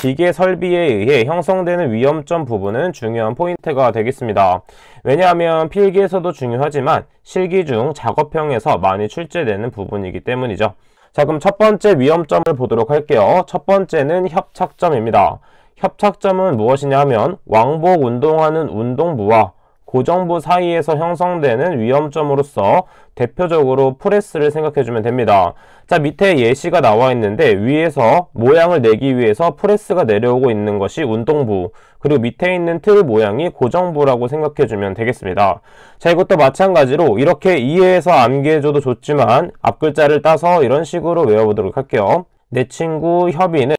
기계 설비에 의해 형성되는 위험점 부분은 중요한 포인트가 되겠습니다. 왜냐하면 필기에서도 중요하지만 실기 중 작업형에서 많이 출제되는 부분이기 때문이죠. 자, 그럼 첫 번째 위험점을 보도록 할게요. 첫 번째는 협착점입니다. 협착점은 무엇이냐 하면 왕복 운동하는 운동부와 고정부 사이에서 형성되는 위험점으로서 대표적으로 프레스를 생각해주면 됩니다. 자, 밑에 예시가 나와 있는데 위에서 모양을 내기 위해서 프레스가 내려오고 있는 것이 운동부, 그리고 밑에 있는 틀 모양이 고정부라고 생각해주면 되겠습니다. 자, 이것도 마찬가지로 이렇게 이해해서 암기해줘도 좋지만 앞글자를 따서 이런 식으로 외워보도록 할게요. 내 친구 협의는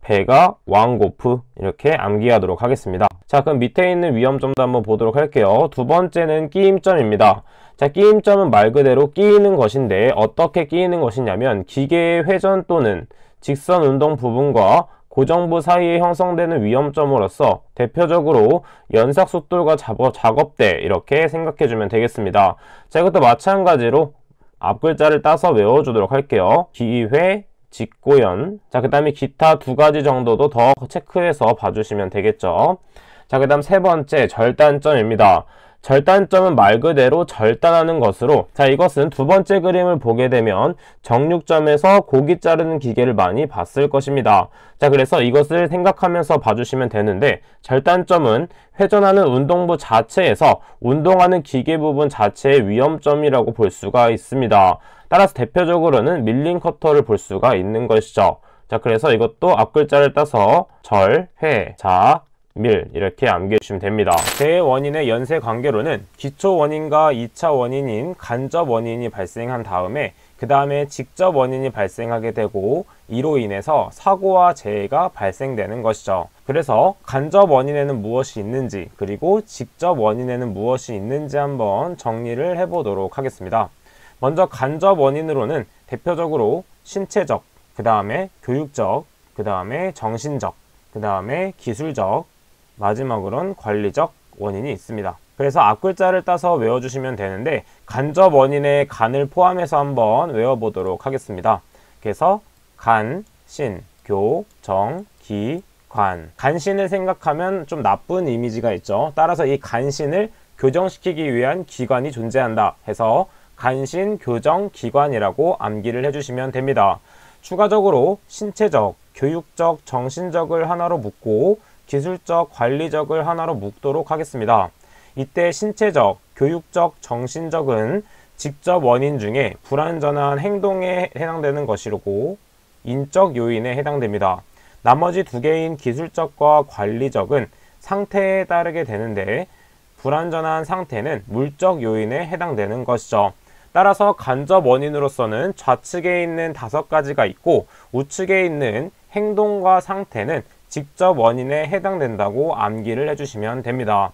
배가 왕고프, 이렇게 암기하도록 하겠습니다. 자, 그럼 밑에 있는 위험점도 한번 보도록 할게요. 두 번째는 끼임점입니다. 자, 끼임점은 말 그대로 끼이는 것인데 어떻게 끼이는 것이냐면 기계의 회전 또는 직선 운동 부분과 고정부 사이에 형성되는 위험점으로서 대표적으로 연삭속돌과 작업대, 이렇게 생각해주면 되겠습니다. 자, 이것도 마찬가지로 앞글자를 따서 외워주도록 할게요. 기회, 직고연. 자, 그 다음에 기타 두 가지 정도도 더 체크해서 봐주시면 되겠죠. 자, 그 다음 세 번째, 절단점입니다. 절단점은 말 그대로 절단하는 것으로, 자, 이것은 두 번째 그림을 보게 되면 정육점에서 고기 자르는 기계를 많이 봤을 것입니다. 자, 그래서 이것을 생각하면서 봐주시면 되는데, 절단점은 회전하는 운동부 자체에서 운동하는 기계 부분 자체의 위험점이라고 볼 수가 있습니다. 따라서 대표적으로는 밀링 커터를 볼 수가 있는 것이죠. 자, 그래서 이것도 앞글자를 따서 절, 회, 자, 밀, 이렇게 암기해 주시면 됩니다. 대원인의 연쇄 관계로는 기초 원인과 2차 원인인 간접 원인이 발생한 다음에 그 다음에 직접 원인이 발생하게 되고 이로 인해서 사고와 재해가 발생되는 것이죠. 그래서 간접 원인에는 무엇이 있는지, 그리고 직접 원인에는 무엇이 있는지 한번 정리를 해보도록 하겠습니다. 먼저 간접 원인으로는 대표적으로 신체적, 그 다음에 교육적, 그 다음에 정신적, 그 다음에 기술적, 마지막으로는 관리적 원인이 있습니다. 그래서 앞글자를 따서 외워주시면 되는데 간접 원인의 간을 포함해서 한번 외워보도록 하겠습니다. 그래서 간, 신, 교, 정, 기, 관. 간신을 생각하면 좀 나쁜 이미지가 있죠. 따라서 이 간신을 교정시키기 위한 기관이 존재한다 해서 간신, 교정, 기관이라고 암기를 해주시면 됩니다. 추가적으로 신체적, 교육적, 정신적을 하나로 묶고 기술적, 관리적을 하나로 묶도록 하겠습니다. 이때 신체적, 교육적, 정신적은 직접 원인 중에 불완전한 행동에 해당되는 것이고 인적 요인에 해당됩니다. 나머지 두 개인 기술적과 관리적은 상태에 따르게 되는데 불완전한 상태는 물적 요인에 해당되는 것이죠. 따라서 간접 원인으로서는 좌측에 있는 5가지가 있고 우측에 있는 행동과 상태는 직접 원인에 해당된다고 암기를 해주시면 됩니다.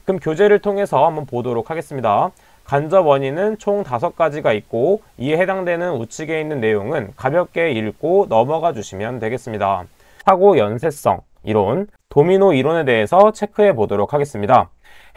그럼 교재를 통해서 한번 보도록 하겠습니다. 간접 원인은 총 5가지가 있고 이에 해당되는 우측에 있는 내용은 가볍게 읽고 넘어가 주시면 되겠습니다. 사고 연쇄성 이론, 도미노 이론에 대해서 체크해 보도록 하겠습니다.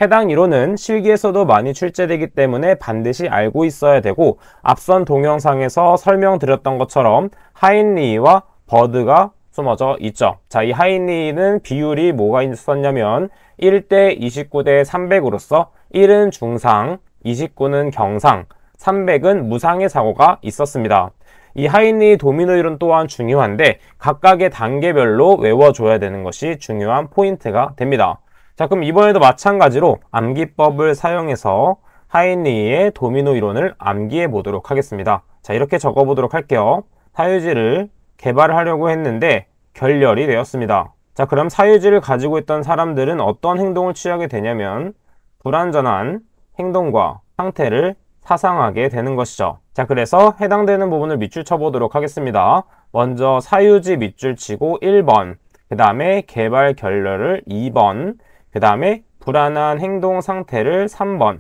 해당 이론은 실기에서도 많이 출제되기 때문에 반드시 알고 있어야 되고 앞선 동영상에서 설명드렸던 것처럼 하인리히와 버드가 숨어져 있죠. 자, 이 하인리히는 비율이 뭐가 있었냐면 1대 29대 300으로서 1은 중상, 29는 경상, 300은 무상의 사고가 있었습니다. 이 하인리히 도미노 이론 또한 중요한데 각각의 단계별로 외워줘야 되는 것이 중요한 포인트가 됩니다. 자, 그럼 이번에도 마찬가지로 암기법을 사용해서 하인리히의 도미노 이론을 암기해 보도록 하겠습니다. 자, 이렇게 적어 보도록 할게요. 사유지를 개발을 하려고 했는데 결렬이 되었습니다. 자, 그럼 사유지를 가지고 있던 사람들은 어떤 행동을 취하게 되냐면 불완전한 행동과 상태를 사상하게 되는 것이죠. 자, 그래서 해당되는 부분을 밑줄 쳐보도록 하겠습니다. 먼저 사유지 밑줄 치고 1번, 그 다음에 개발 결렬을 2번, 그 다음에 불안한 행동 상태를 3번,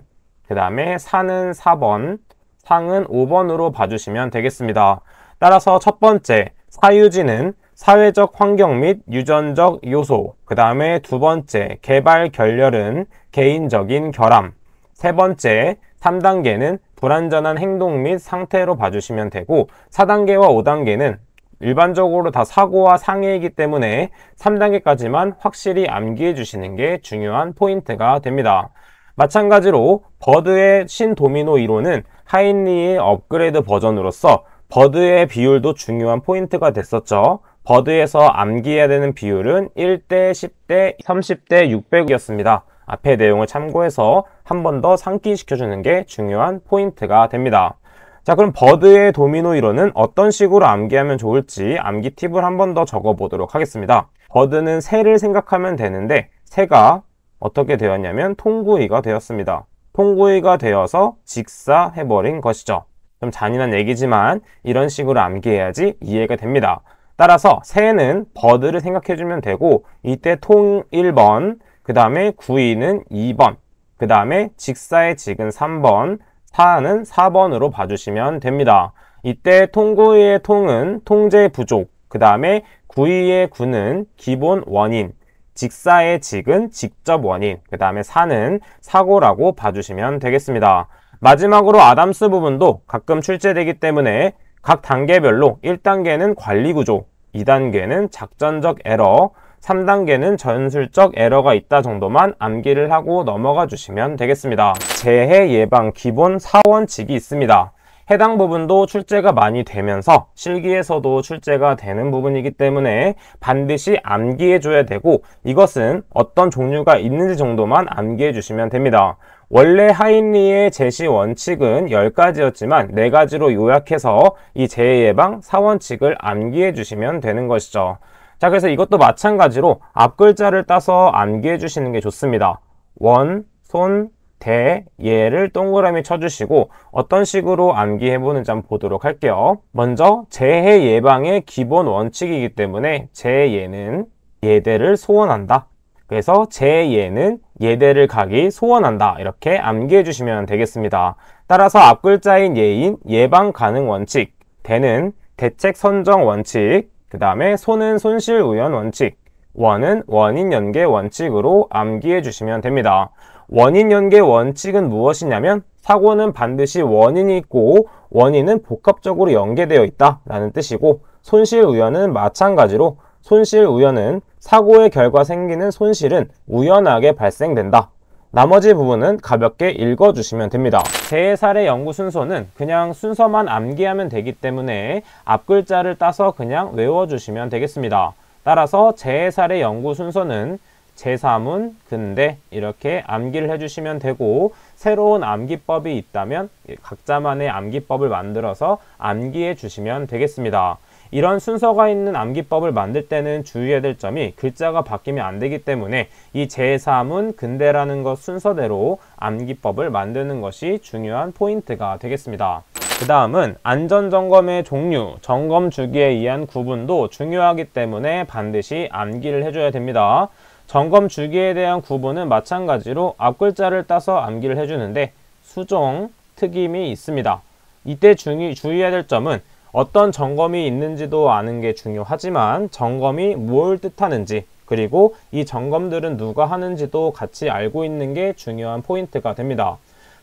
그 다음에 사는 4번, 상은 5번으로 봐주시면 되겠습니다. 따라서 첫 번째 사유지는 사회적 환경 및 유전적 요소, 그 다음에 두 번째 개발 결렬은 개인적인 결함, 세 번째 3단계는 불완전한 행동 및 상태로 봐주시면 되고 4단계와 5단계는 일반적으로 다 사고와 상해이기 때문에 3단계까지만 확실히 암기해 주시는 게 중요한 포인트가 됩니다. 마찬가지로 버드의 신도미노 이론은 하인리의 업그레이드 버전으로서 버드의 비율도 중요한 포인트가 됐었죠. 버드에서 암기해야 되는 비율은 1대 10대 30대 600이었습니다. 앞의 내용을 참고해서 한 번 더 상기시켜주는 게 중요한 포인트가 됩니다. 자, 그럼 버드의 도미노 이론은 어떤 식으로 암기하면 좋을지 암기 팁을 한 번 더 적어보도록 하겠습니다. 버드는 새를 생각하면 되는데 새가 어떻게 되었냐면 통구이가 되었습니다. 통구이가 되어서 직사해버린 것이죠. 좀 잔인한 얘기지만 이런 식으로 암기해야지 이해가 됩니다. 따라서 새는 버드를 생각해주면 되고 이때 통 1번, 그 다음에 구이는 2번, 그 다음에 직사의 직은 3번, 사는 4번으로 봐주시면 됩니다. 이때 통구이의 통은 통제 부족, 그 다음에 구이의 구는 기본 원인, 직사의 직은 직접 원인, 그 다음에 사는 사고라고 봐주시면 되겠습니다. 마지막으로 아담스 부분도 가끔 출제되기 때문에 각 단계별로 1단계는 관리구조, 2단계는 작전적 에러, 3단계는 전술적 에러가 있다 정도만 암기를 하고 넘어가 주시면 되겠습니다. 재해 예방 기본 4원칙이 있습니다. 해당 부분도 출제가 많이 되면서 실기에서도 출제가 되는 부분이기 때문에 반드시 암기해 줘야 되고 이것은 어떤 종류가 있는지 정도만 암기해 주시면 됩니다. 원래 하인리의 제시 원칙은 10가지였지만 4가지로 요약해서 이 재해 예방 4원칙을 암기해 주시면 되는 것이죠. 자, 그래서 이것도 마찬가지로 앞글자를 따서 암기해 주시는 게 좋습니다. 원, 손, 대, 예를 동그라미 쳐주시고 어떤 식으로 암기해보는지 한번 보도록 할게요. 먼저 재해 예방의 기본 원칙이기 때문에 재예는 예대를 소원한다. 그래서 재예는 예대를 가기 소원한다. 이렇게 암기해 주시면 되겠습니다. 따라서 앞글자인 예인 예방 가능 원칙, 대는 대책 선정 원칙, 그 다음에 손은 손실 우연 원칙, 원은 원인 연계 원칙으로 암기해 주시면 됩니다. 원인 연계 원칙은 무엇이냐면 사고는 반드시 원인이 있고 원인은 복합적으로 연계되어 있다 라는 뜻이고 손실 우연은 마찬가지로 손실 우연은 사고의 결과 생기는 손실은 우연하게 발생된다. 나머지 부분은 가볍게 읽어주시면 됩니다. 재해 사례 연구 순서는 그냥 순서만 암기하면 되기 때문에 앞글자를 따서 그냥 외워주시면 되겠습니다. 따라서 재해 사례 연구 순서는 제3문, 근대 이렇게 암기를 해주시면 되고 새로운 암기법이 있다면 각자만의 암기법을 만들어서 암기해 주시면 되겠습니다. 이런 순서가 있는 암기법을 만들 때는 주의해야 될 점이 글자가 바뀌면 안 되기 때문에 이 제3문, 근대라는 것 순서대로 암기법을 만드는 것이 중요한 포인트가 되겠습니다. 그 다음은 안전점검의 종류, 점검 주기에 의한 구분도 중요하기 때문에 반드시 암기를 해줘야 됩니다. 점검 주기에 대한 구분은 마찬가지로 앞글자를 따서 암기를 해주는데 수정, 특임이 있습니다. 이때 주의해야 될 점은 어떤 점검이 있는지도 아는 게 중요하지만 점검이 뭘 뜻하는지 그리고 이 점검들은 누가 하는지도 같이 알고 있는 게 중요한 포인트가 됩니다.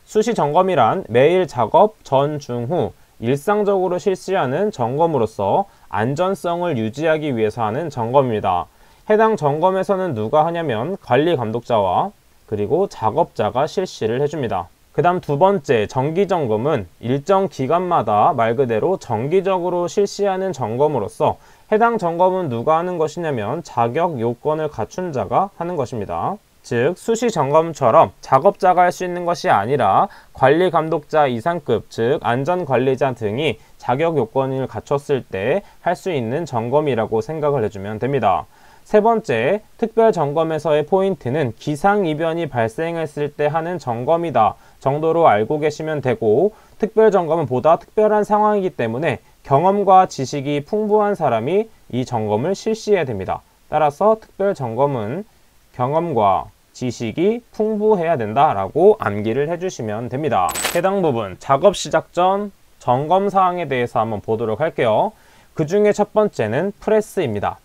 수시 점검이란 매일 작업 전, 중, 후 일상적으로 실시하는 점검으로서 안전성을 유지하기 위해서 하는 점검입니다. 해당 점검에서는 누가 하냐면 관리 감독자와 그리고 작업자가 실시를 해줍니다. 그 다음 두 번째 정기점검은 일정 기간마다 말 그대로 정기적으로 실시하는 점검으로서 해당 점검은 누가 하는 것이냐면 자격 요건을 갖춘 자가 하는 것입니다. 즉 수시 점검처럼 작업자가 할 수 있는 것이 아니라 관리 감독자 이상급 즉 안전관리자 등이 자격 요건을 갖췄을 때 할 수 있는 점검이라고 생각을 해주면 됩니다. 세 번째, 특별 점검에서의 포인트는 기상이변이 발생했을 때 하는 점검이다 정도로 알고 계시면 되고 특별 점검은 보다 특별한 상황이기 때문에 경험과 지식이 풍부한 사람이 이 점검을 실시해야 됩니다. 따라서 특별 점검은 경험과 지식이 풍부해야 된다라고 암기를 해주시면 됩니다. 해당 부분 작업 시작 전 점검 사항에 대해서 한번 보도록 할게요. 그 중에 첫 번째는 프레스입니다.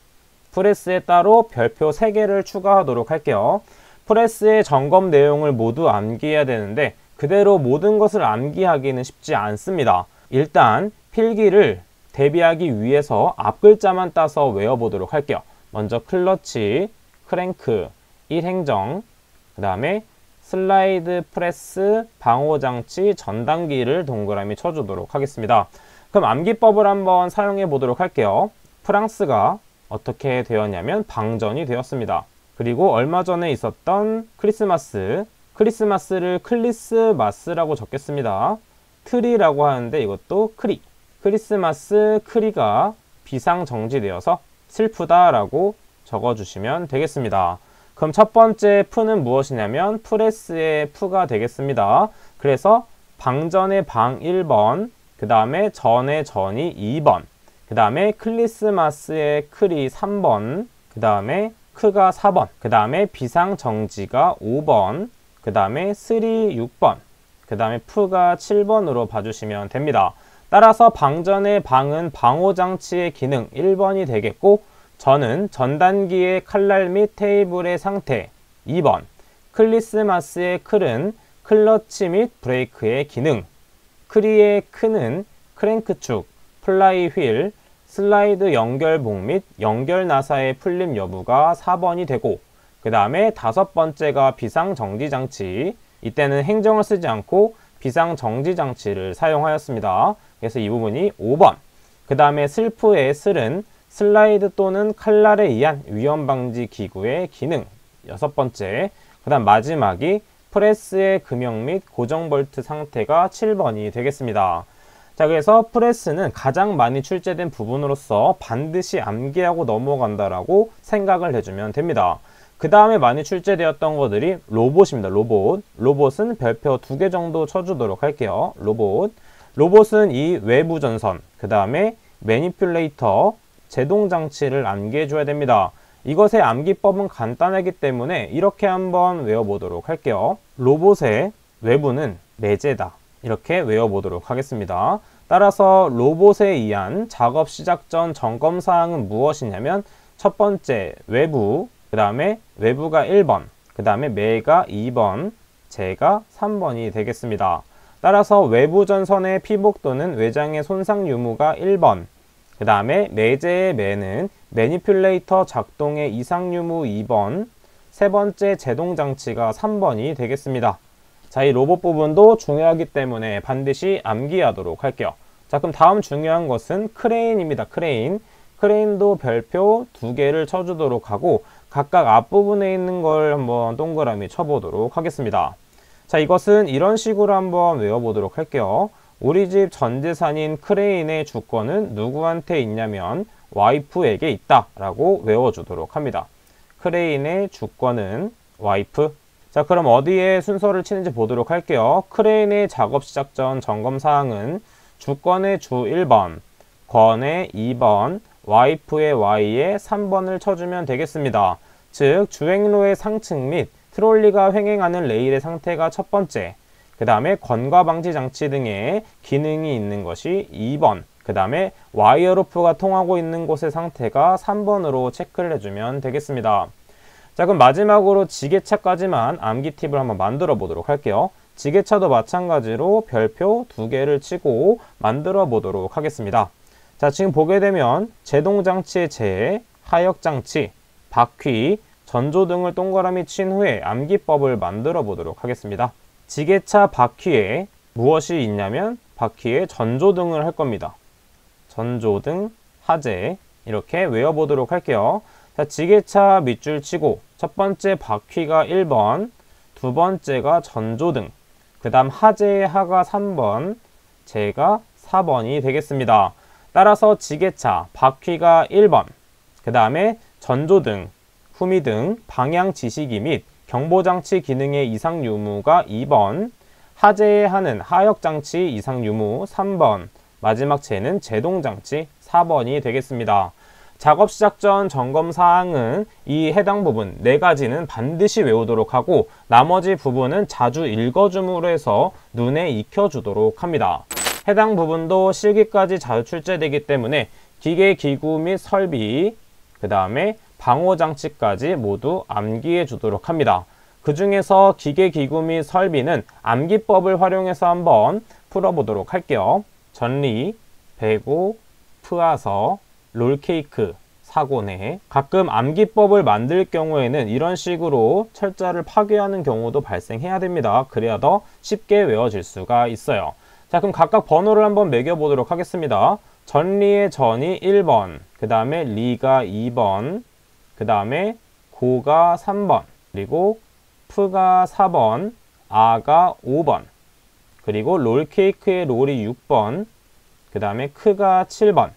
프레스에 따로 별표 3개를 추가하도록 할게요. 프레스의 점검 내용을 모두 암기해야 되는데 그대로 모든 것을 암기하기는 쉽지 않습니다. 일단 필기를 대비하기 위해서 앞글자만 따서 외워보도록 할게요. 먼저 클러치, 크랭크, 1행정, 그 다음에 슬라이드 프레스, 방호장치, 전단기를 동그라미 쳐주도록 하겠습니다. 그럼 암기법을 한번 사용해 보도록 할게요. 프랑스가 어떻게 되었냐면 방전이 되었습니다. 그리고 얼마 전에 있었던 크리스마스를 클리스마스라고 적겠습니다. 트리라고 하는데 이것도 크리스마스 크리가 비상정지되어서 슬프다라고 적어주시면 되겠습니다. 그럼 첫 번째 프는 무엇이냐면 프레스의 프가 되겠습니다. 그래서 방전의 방 1번, 그 다음에 전의 전이 2번, 그 다음에 클리스마스의 클이 3번, 그 다음에 크가 4번, 그 다음에 비상정지가 5번, 그 다음에 슬이 6번, 그 다음에 프가 7번으로 봐주시면 됩니다. 따라서 방전의 방은 방호장치의 기능 1번이 되겠고, 전은 전단기의 칼날 및 테이블의 상태 2번, 클리스마스의 클은 클러치 및 브레이크의 기능, 크리의 크는 크랭크축, 플라이 휠, 슬라이드 연결봉 및 연결 나사의 풀림 여부가 4번이 되고, 그 다음에 다섯 번째가 비상정지장치, 이때는 행정을 쓰지 않고 비상정지장치를 사용하였습니다. 그래서 이 부분이 5번. 그 다음에 슬프의 슬은 슬라이드 또는 칼날에 의한 위험방지 기구의 기능 6번째. 그 다음 마지막이 프레스의 금형 및 고정 볼트 상태가 7번이 되겠습니다. 자, 그래서 프레스는 가장 많이 출제된 부분으로서 반드시 암기하고 넘어간다라고 생각을 해주면 됩니다. 그 다음에 많이 출제되었던 것들이 로봇입니다. 로봇은 별표 2개 정도 쳐주도록 할게요. 로봇은 이 외부 전선, 그 다음에 매니퓰레이터, 제동장치를 암기해줘야 됩니다. 이것의 암기법은 간단하기 때문에 이렇게 한번 외워보도록 할게요. 로봇의 외부는 매제다. 이렇게 외워보도록 하겠습니다. 따라서 로봇에 의한 작업 시작 전 점검사항은 무엇이냐면 첫 번째 외부, 그 다음에 외부가 1번, 그 다음에 매가 2번, 제가 3번이 되겠습니다. 따라서 외부 전선의 피복 또는 외장의 손상 유무가 1번, 그 다음에 매제의 매는 매니퓰레이터 작동의 이상 유무 2번, 세 번째 제동장치가 3번이 되겠습니다. 자, 이 로봇 부분도 중요하기 때문에 반드시 암기하도록 할게요. 자, 그럼 다음 중요한 것은 크레인입니다. 크레인도 별표 2개를 쳐주도록 하고 각각 앞부분에 있는 걸 한번 동그라미 쳐보도록 하겠습니다. 자, 이것은 이런 식으로 한번 외워보도록 할게요. 우리 집 전 재산인 크레인의 주권은 누구한테 있냐면 와이프에게 있다 라고 외워주도록 합니다. 크레인의 주권은 와이프. 자, 그럼 어디에 순서를 치는지 보도록 할게요. 크레인의 작업 시작 전 점검사항은 주권의 주 1번, 권의 2번, 와이프의 Y에 3번을 쳐주면 되겠습니다. 즉, 주행로의 상층 및 트롤리가 횡행하는 레일의 상태가 첫 번째, 그 다음에 건과 방지 장치 등의 기능이 있는 것이 2번, 그 다음에 와이어로프가 통하고 있는 곳의 상태가 3번으로 체크를 해주면 되겠습니다. 자, 그럼 마지막으로 지게차까지만 암기 팁을 한번 만들어 보도록 할게요. 지게차도 마찬가지로 별표 2개를 치고 만들어 보도록 하겠습니다. 자, 지금 보게 되면 제동장치의 제, 하역장치, 바퀴, 전조등을 동그라미 친 후에 암기법을 만들어 보도록 하겠습니다. 지게차 바퀴에 무엇이 있냐면 바퀴에 전조등을 할 겁니다. 전조등, 하재 이렇게 외워보도록 할게요. 자, 지게차 밑줄 치고 첫 번째 바퀴가 1번, 두 번째가 전조등, 그 다음 하재의 하가 3번, 제가 4번이 되겠습니다. 따라서 지게차 바퀴가 1번, 그 다음에 전조등, 후미등, 방향 지시기 및 경보장치 기능의 이상 유무가 2번, 하재의 하는 하역장치 이상 유무 3번, 마지막 제는 제동장치 4번이 되겠습니다. 작업 시작 전 점검 사항은 이 해당 부분 4가지는 반드시 외우도록 하고 나머지 부분은 자주 읽어줌으로 해서 눈에 익혀주도록 합니다. 해당 부분도 실기까지 자주 출제되기 때문에 기계, 기구 및 설비, 그 다음에 방호장치까지 모두 암기해 주도록 합니다. 그 중에서 기계, 기구 및 설비는 암기법을 활용해서 한번 풀어보도록 할게요. 전리, 배고, 프아서, 롤케이크, 사고네. 가끔 암기법을 만들 경우에는 이런 식으로 철자를 파괴하는 경우도 발생해야 됩니다. 그래야 더 쉽게 외워질 수가 있어요. 자, 그럼 각각 번호를 한번 매겨보도록 하겠습니다. 전리의 전이 1번, 그 다음에 리가 2번, 그 다음에 고가 3번, 그리고 프가 4번, 아가 5번, 그리고 롤케이크의 롤이 6번, 그 다음에 크가 7번,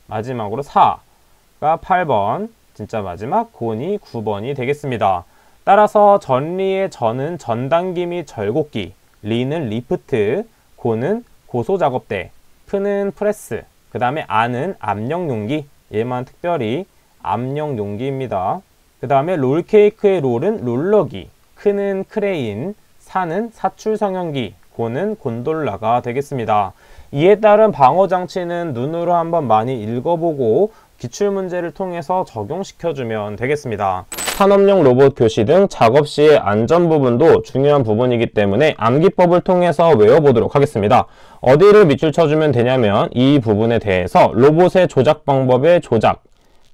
마지막으로 4가 8번, 진짜 마지막 곤이 9번이 되겠습니다. 따라서 전리의 전은 전단기 및 절곡기, 리는 리프트, 고는 고소작업대, 프는 프레스, 그 다음에 아는 압력용기, 얘만 특별히 압력용기입니다. 그 다음에 롤케이크의 롤은 롤러기, 크는 크레인, 사는 사출성형기, 고는 곤돌라가 되겠습니다. 이에 따른 방어장치는 눈으로 한번 많이 읽어보고 기출문제를 통해서 적용시켜주면 되겠습니다. 산업용 로봇 교시 등 작업 시의 안전 부분도 중요한 부분이기 때문에 암기법을 통해서 외워보도록 하겠습니다. 어디를 밑줄 쳐주면 되냐면 이 부분에 대해서 로봇의 조작 방법의 조작,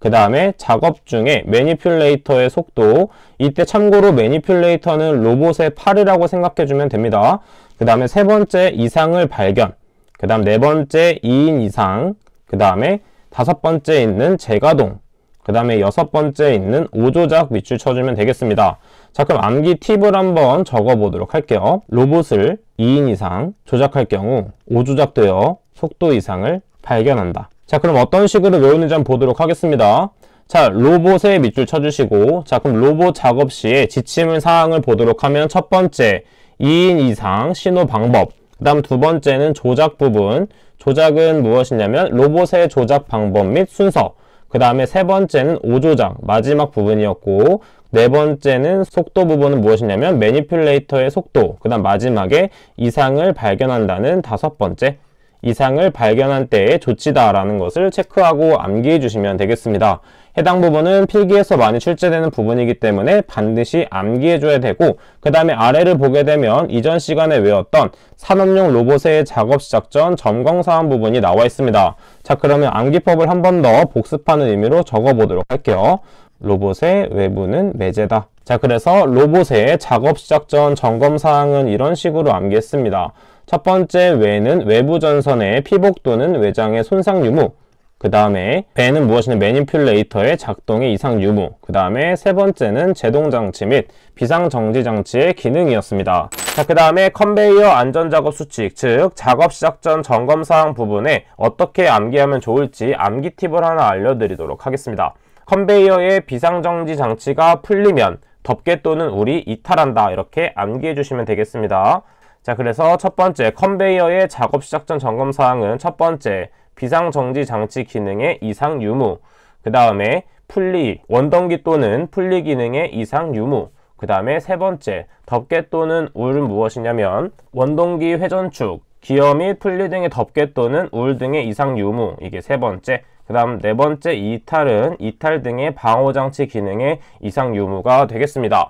그 다음에 작업 중에 매니퓰레이터의 속도, 이때 참고로 매니퓰레이터는 로봇의 팔이라고 생각해주면 됩니다. 그 다음에 세 번째 이상을 발견, 그 다음 네 번째 2인 이상, 그 다음에 다섯 번째 있는 재가동, 그 다음에 여섯 번째 있는 오조작 밑줄 쳐주면 되겠습니다. 자, 그럼 암기 팁을 한번 적어보도록 할게요. 로봇을 2인 이상 조작할 경우 오조작되어 속도 이상을 발견한다. 자, 그럼 어떤 식으로 외우는지 한번 보도록 하겠습니다. 자, 로봇에 밑줄 쳐주시고, 자, 그럼 로봇 작업 시에 지침 사항을 보도록 하면 첫 번째 2인 이상 신호 방법, 그 다음 두 번째는 조작 부분, 조작은 무엇이냐면 로봇의 조작 방법 및 순서, 그 다음에 세 번째는 오조작, 마지막 부분이었고, 네 번째는 속도 부분은 무엇이냐면 매니퓰레이터의 속도, 그 다음 마지막에 이상을 발견한다는 다섯 번째, 이상을 발견한 때의 조치다 라는 것을 체크하고 암기해 주시면 되겠습니다. 해당 부분은 필기에서 많이 출제되는 부분이기 때문에 반드시 암기해 줘야 되고, 그 다음에 아래를 보게 되면 이전 시간에 외웠던 산업용 로봇의 작업 시작 전 점검사항 부분이 나와 있습니다. 자, 그러면 암기법을 한 번 더 복습하는 의미로 적어보도록 할게요. 로봇의 외부는 매제다. 자, 그래서 로봇의 작업 시작 전 점검사항은 이런 식으로 암기했습니다. 첫 번째 외는 외부 전선의 피복 또는 외장의 손상 유무, 그 다음에 배는 무엇이냐 매니퓰레이터의 작동의 이상 유무, 그 다음에 세 번째는 제동장치 및 비상정지장치의 기능이었습니다. 자, 그 다음에 컨베이어 안전작업 수칙, 즉 작업 시작 전 점검사항 부분에 어떻게 암기하면 좋을지 암기 팁을 하나 알려드리도록 하겠습니다. 컨베이어의 비상정지 장치가 풀리면 덮개 또는 울이 이탈한다, 이렇게 암기해 주시면 되겠습니다. 자, 그래서 첫 번째 컨베이어의 작업 시작 전 점검사항은 첫 번째 비상정지 장치 기능의 이상 유무, 그 다음에 풀리, 원동기 또는 풀리 기능의 이상 유무, 그 다음에 세 번째 덮개 또는 울은 무엇이냐면 원동기 회전축, 기어 및 풀리 등의 덮개 또는 울 등의 이상 유무, 이게 세 번째. 그 다음 네 번째 이탈은 이탈 등의 방호장치 기능의 이상 유무가 되겠습니다.